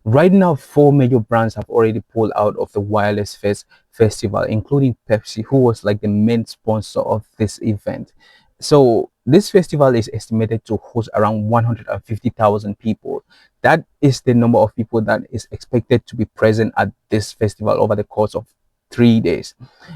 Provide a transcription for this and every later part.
Right now, four major brands have already pulled out of the WireLess festival, including Pepsi, who was like the main sponsor of this event. So this festival is estimated to host around 150,000 people. That is the number of people that is expected to be present at this festival over the course of 3 days.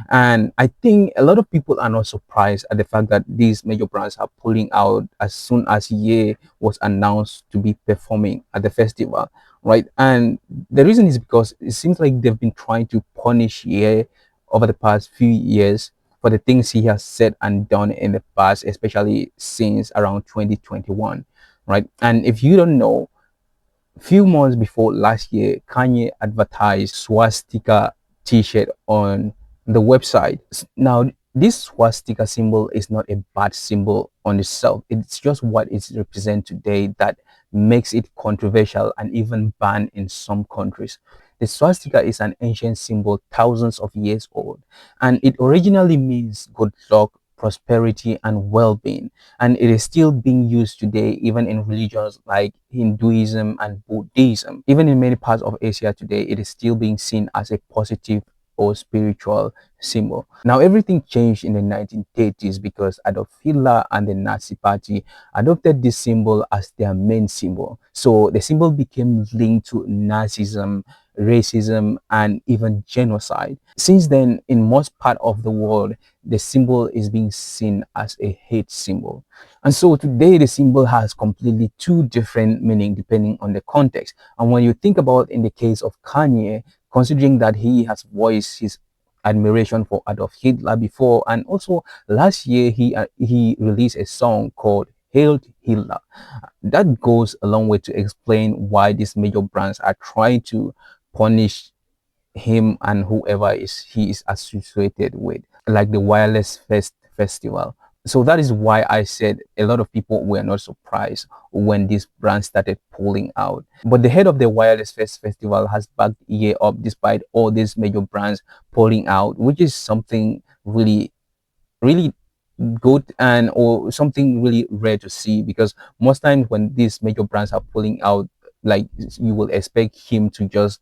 And I think a lot of people are not surprised at the fact that these major brands are pulling out as soon as Ye was announced to be performing at the festival, right? And the reason is because it seems like they've been trying to punish Ye over the past few years for the things he has said and done in the past, especially since around 2021, right? And if you don't know, few months before last year, Kanye advertised swastika t-shirt on the website. Now, this swastika symbol is not a bad symbol on itself. It's just what it represents today that makes it controversial and even banned in some countries. The swastika is an ancient symbol thousands of years old, and it originally means good luck, prosperity, and well-being, and it is still being used today even in religions like Hinduism and Buddhism. Even in many parts of Asia today, it is still being seen as a positive or spiritual symbol. Now, everything changed in the 1930s because Adolf Hitler and the Nazi Party adopted this symbol as their main symbol. So the symbol became linked to Nazism, racism, and even genocide. Since then, in most part of the world, the symbol is being seen as a hate symbol. And so today the symbol has completely two different meaning depending on the context. And when you think about in the case of Kanye, considering that he has voiced his admiration for Adolf Hitler before, and also last year he released a song called Hail Hitler. That goes a long way to explain why these major brands are trying to punish him and whoever he is associated with, like the WireLess festival. So that is why I said a lot of people were not surprised when this brand started pulling out. But the head of the WireLess festival has backed Ye up despite all these major brands pulling out, which is something really good and or something really rare to see, because most times when these major brands are pulling out, like, you will expect him to just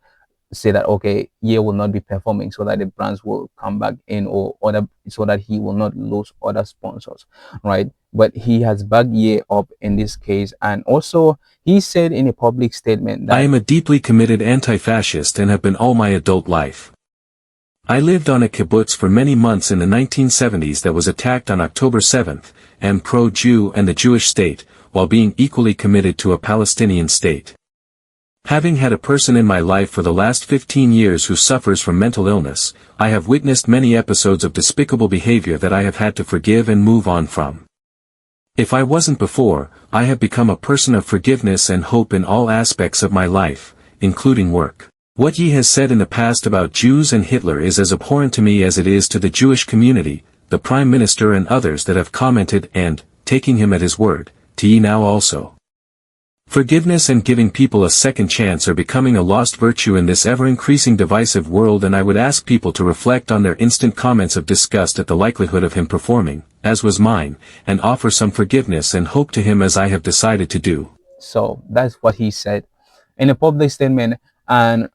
say that okay, Ye will not be performing so that the brands will come back in, or other, so that he will not lose other sponsors, right? But he has backed Ye up in this case, and also he said in a public statement I that am a deeply committed anti-fascist and have been all my adult life. I lived on a kibbutz for many months in the 1970s that was attacked on October 7th, and pro-Jew and the Jewish state, while being equally committed to a Palestinian state. Having had a person in my life for the last 15 years who suffers from mental illness, I have witnessed many episodes of despicable behavior that I have had to forgive and move on from. If I wasn't before, I have become a person of forgiveness and hope in all aspects of my life, including work. What Ye has said in the past about Jews and Hitler is as abhorrent to me as it is to the Jewish community, the Prime Minister and others that have commented and, taking him at his word, to Ye now also. Forgiveness and giving people a second chance are becoming a lost virtue in this ever-increasing divisive world, and I would ask people to reflect on their instant comments of disgust at the likelihood of him performing, as was mine, and offer some forgiveness and hope to him as I have decided to do. so. That's what he said in a public statement, and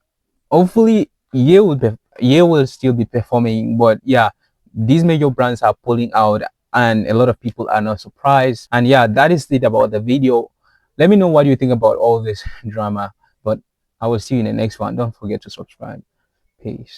hopefully Ye will still be performing. But yeah, these major brands are pulling out, and a lot of people are not surprised. And yeah, that is it about the video. Let me know what you think about all this drama, but I will see you in the next one. Don't forget to subscribe. Peace.